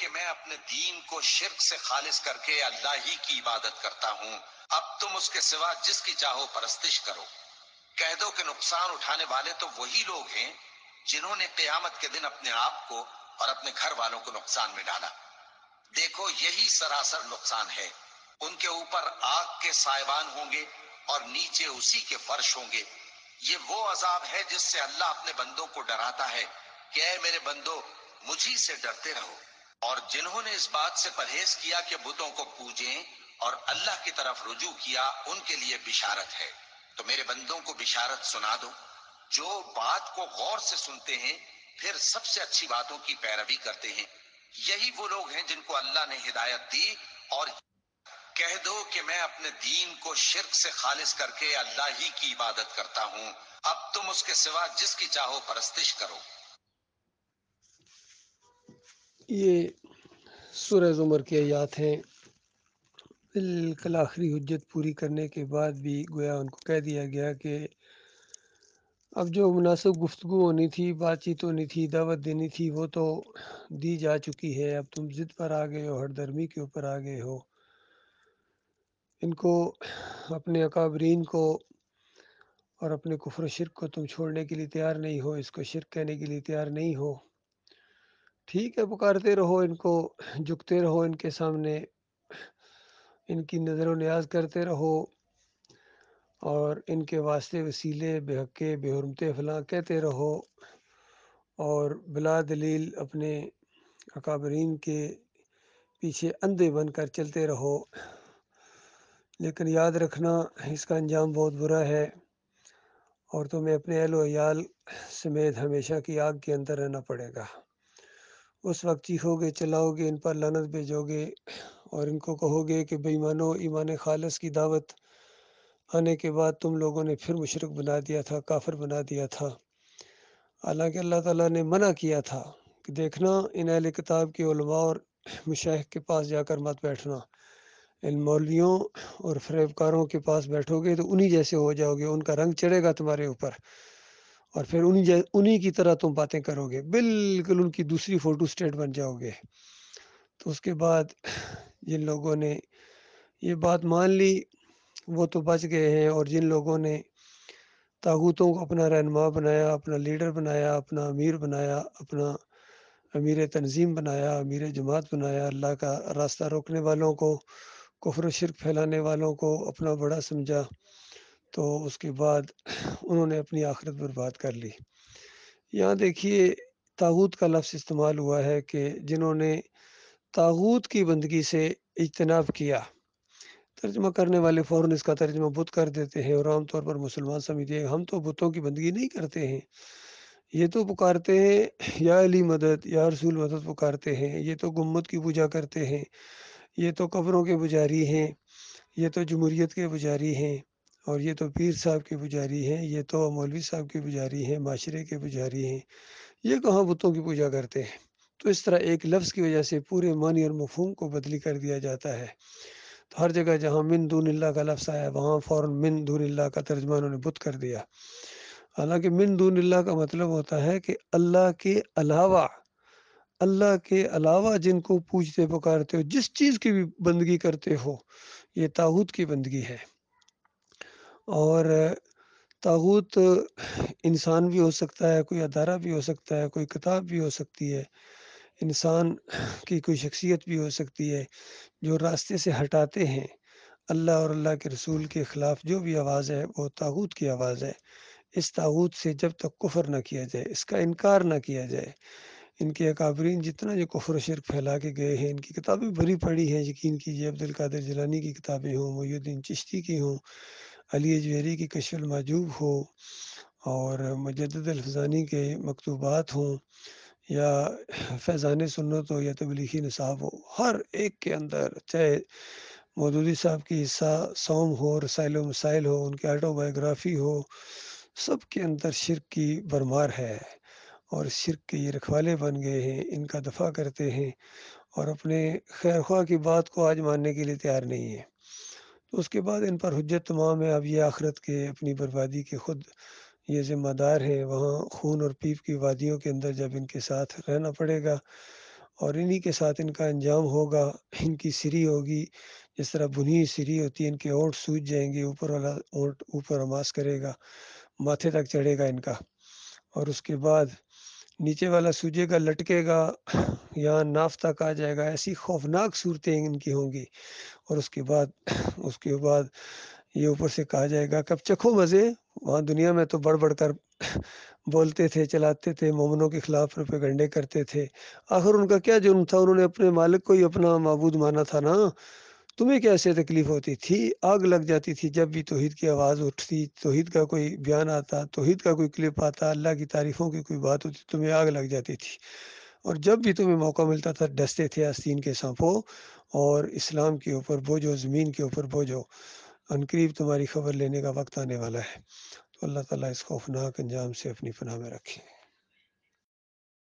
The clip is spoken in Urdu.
کہ میں اپنے دین کو شرک سے خالص کر کے اللہ ہی کی عبادت کرتا ہوں، اب تم اس کے سوا جس کی چاہو پرستش کرو۔ کہہ دو کہ نقصان اٹھانے والے تو وہی لوگ ہیں جنہوں نے قیامت کے دن اپنے آپ کو اور اپنے گھر والوں کو نقصان میں ڈالا۔ دیکھو یہی سراسر نقصان ہے، ان کے اوپر آگ کے سائبان ہوں گے اور نیچے اسی کے فرش ہوں گے۔ یہ وہ عذاب ہے جس سے اللہ اپنے بندوں کو ڈراتا ہے کہ اے میرے بندو مجھی سے ڈرتے رہو، اور جنہوں نے اس بات سے پرہیز کیا کہ بتوں کو پوجیں اور اللہ کی طرف رجوع کیا ان کے لیے بشارت ہے۔ تو میرے بندوں کو بشارت سنا دو جو بات کو غور سے سنتے ہیں پھر سب سے اچھی باتوں کی پیروی کرتے ہیں، یہی وہ لوگ ہیں جن کو اللہ نے ہدایت دی۔ اور کہہ دو کہ میں اپنے دین کو شرک سے خالص کر کے اللہ ہی کی عبادت کرتا ہوں، اب تم اس کے سوا جس کی چاہو پرستش کرو۔ یہ سورہ زمر کی آیات ہیں۔ بالکل آخری حجت پوری کرنے کے بعد بھی گویا ان کو کہہ دیا گیا کہ اب جو مناسب گفتگو ہونی تھی، بات چیت ہونی تھی، دعوت دینی تھی، وہ تو دی جا چکی ہے۔ اب تم ضد پر آ گئے ہو، ہر درمی کے اوپر آ گئے ہو۔ ان کو اپنے اکابرین کو اور اپنے کفر و شرک کو تم چھوڑنے کے لیے تیار نہیں ہو، اس کو شرک کہنے کے لیے تیار نہیں ہو۔ ٹھیک ہے، پکارتے رہو ان کو، جھکتے رہو ان کے سامنے، ان کی نظر و نیاز کرتے رہو، اور ان کے واسطے وسیلے بے حقے بے حرمتے فلاں کہتے رہو، اور بلا دلیل اپنے اکابرین کے پیچھے اندھے بن کر چلتے رہو۔ لیکن یاد رکھنا اس کا انجام بہت برا ہے، اور تمہیں اپنے اہل و عیال سمیت ہمیشہ کی آگ کے اندر رہنا پڑے گا۔ اس وقت چیخو گے، چلاؤ گے، ان پر لعنت بھیجو گے، اور ان کو کہو گے کہ بے ایمانو، ایمان خالص کی دعوت آنے کے بعد تم لوگوں نے پھر مشرک بنا دیا تھا، کافر بنا دیا تھا۔ حالانکہ اللہ تعالیٰ نے منع کیا تھا کہ دیکھنا ان اہل کتاب کے علماء اور مشائخ کے پاس جا کر مت بیٹھنا، ان مولویوں اور فریبکاروں کے پاس بیٹھو گے تو انہی جیسے ہو جاؤ گے، ان کا رنگ چڑھے گا تمہارے اوپر، اور پھر انہی کی طرح تم باتیں کرو گے، بالکل ان کی دوسری فوٹو سٹیٹ بن جاؤ گے۔ تو اس کے بعد جن لوگوں نے یہ بات مان لی وہ تو بچ گئے ہیں، اور جن لوگوں نے طاغوتوں کو اپنا رہنما بنایا، اپنا لیڈر بنایا، اپنا امیر بنایا، اپنا امیر تنظیم بنایا، امیر جماعت بنایا، اللہ کا راستہ روکنے والوں کو، کفر و شرک پھیلانے والوں کو اپنا بڑا سمجھا، تو اس کے بعد انہوں نے اپنی آخرت برباد کر لی۔ یہاں دیکھیے طاغوت کا لفظ استعمال ہوا ہے کہ جنہوں نے طاغوت کی بندگی سے اجتناب کیا۔ ترجمہ کرنے والے فوراً اس کا ترجمہ بت کر دیتے ہیں، اور عام طور پر مسلمان سمجھتے ہیں ہم تو بتوں کی بندگی نہیں کرتے ہیں، یہ تو پکارتے ہیں یا علی مدد یا رسول مدد پکارتے ہیں، یہ تو گنبد کی پوجا کرتے ہیں، یہ تو قبروں کے پجاری ہیں، یہ تو جمہوریت کے پجاری ہیں، اور یہ تو پیر صاحب کے پجاری ہیں، یہ تو مولوی صاحب کے پجاری ہیں، معاشرے کے پجاری ہیں، یہ کہاں بتوں کی پوجا کرتے ہیں۔ تو اس طرح ایک لفظ کی وجہ سے پورے معنی اور مفہوم کو بدلی کر دیا جاتا ہے۔ تو ہر جگہ جہاں من دون اللہ کا لفظ آیا وہاں فوراً من دون اللہ کا ترجمہ انہوں نے بت کر دیا۔ حالانکہ من دون اللہ کا مطلب ہوتا ہے کہ اللہ کے علاوہ، اللہ کے علاوہ جن کو پوجتے پکارتے ہو، جس چیز کی بھی بندگی کرتے ہو، یہ طاغوت کی بندگی ہے۔ اور طاغوت انسان بھی ہو سکتا ہے، کوئی ادارہ بھی ہو سکتا ہے، کوئی کتاب بھی ہو سکتی ہے، انسان کی کوئی شخصیت بھی ہو سکتی ہے، جو راستے سے ہٹاتے ہیں اللہ اور اللہ کے رسول کے خلاف جو بھی آواز ہے وہ طاغوت کی آواز ہے۔ اس طاغوت سے جب تک کفر نہ کیا جائے، اس کا انکار نہ کیا جائے، ان کے اکابرین جتنا جو کفر و شرک پھیلا کے گئے ہیں، ان کی کتابیں بھری پڑی ہیں، یقین کیجیے عبد القادر جیلانی کی کتابیں ہوں، محی الدین چشتی کی ہوں، علی اجویری کی کشف المحجوب ہو، اور مجدد الفزانی کے مکتوبات ہوں، یا فیضان سنت ہو، یا تبلیغی نصاب ہو، ہر ایک کے اندر، چاہے مودودی صاحب کی حصہ سوم ہو، رسائل و مسائل ہو، ان کی آٹو بایوگرافی ہو، سب کے اندر شرک کی بھرمار ہے، اور شرک کے یہ رکھوالے بن گئے ہیں، ان کا دفاع کرتے ہیں، اور اپنے خیر خواہ کی بات کو آج ماننے کے لیے تیار نہیں ہے۔ تو اس کے بعد ان پر حجت تمام ہے، اب یہ آخرت کے اپنی بربادی کے خود یہ ذمہ دار ہیں، وہاں خون اور پیپ کی وادیوں کے اندر جب ان کے ساتھ رہنا پڑے گا، اور انہی کے ساتھ ان کا انجام ہوگا، ان کی سری ہوگی، جس طرح بنی ہوئی سری ہوتی ہے، ان کے اونٹ سوج جائیں گے، اوپر والا اونٹ اوپر ہماس کرے گا، ماتھے تک چڑھے گا ان کا، اور اس کے بعد نیچے والا سوجے گا، لٹکے گا، یہاں ناف تک آ جائے گا، ایسی خوفناک صورتیں ان کی ہوں گی۔ اور اس کے بعد یہ اوپر سے کہا جائے گا کہ اب چکھو مزے۔ وہاں دنیا میں تو بڑھ بڑھ کر بولتے تھے، چلاتے تھے، مومنوں کے خلاف پروپیگنڈے کرتے تھے، آخر ان کا کیا جرم تھا؟ انہوں نے اپنے مالک کو ہی اپنا معبود مانا تھا نا۔ تمہیں کیسے تکلیف ہوتی تھی؟ آگ لگ جاتی تھی جب بھی توحید کی آواز اٹھتی، توحید کا کوئی بیان آتا، توحید کا کوئی کلپ آتا، اللہ کی تعریفوں کی کوئی بات ہوتی، تمہیں آگ لگ جاتی تھی۔ اور جب بھی تمہیں موقع ملتا تھا ڈستے تھے آستین کے سانپوں، اور اسلام کے اوپر بوجھو، زمین کے اوپر بوجھو، عنقریب تمہاری خبر لینے کا وقت آنے والا ہے۔ تو اللہ تعالیٰ اس خوفناک انجام سے اپنی پناہ میں رکھے۔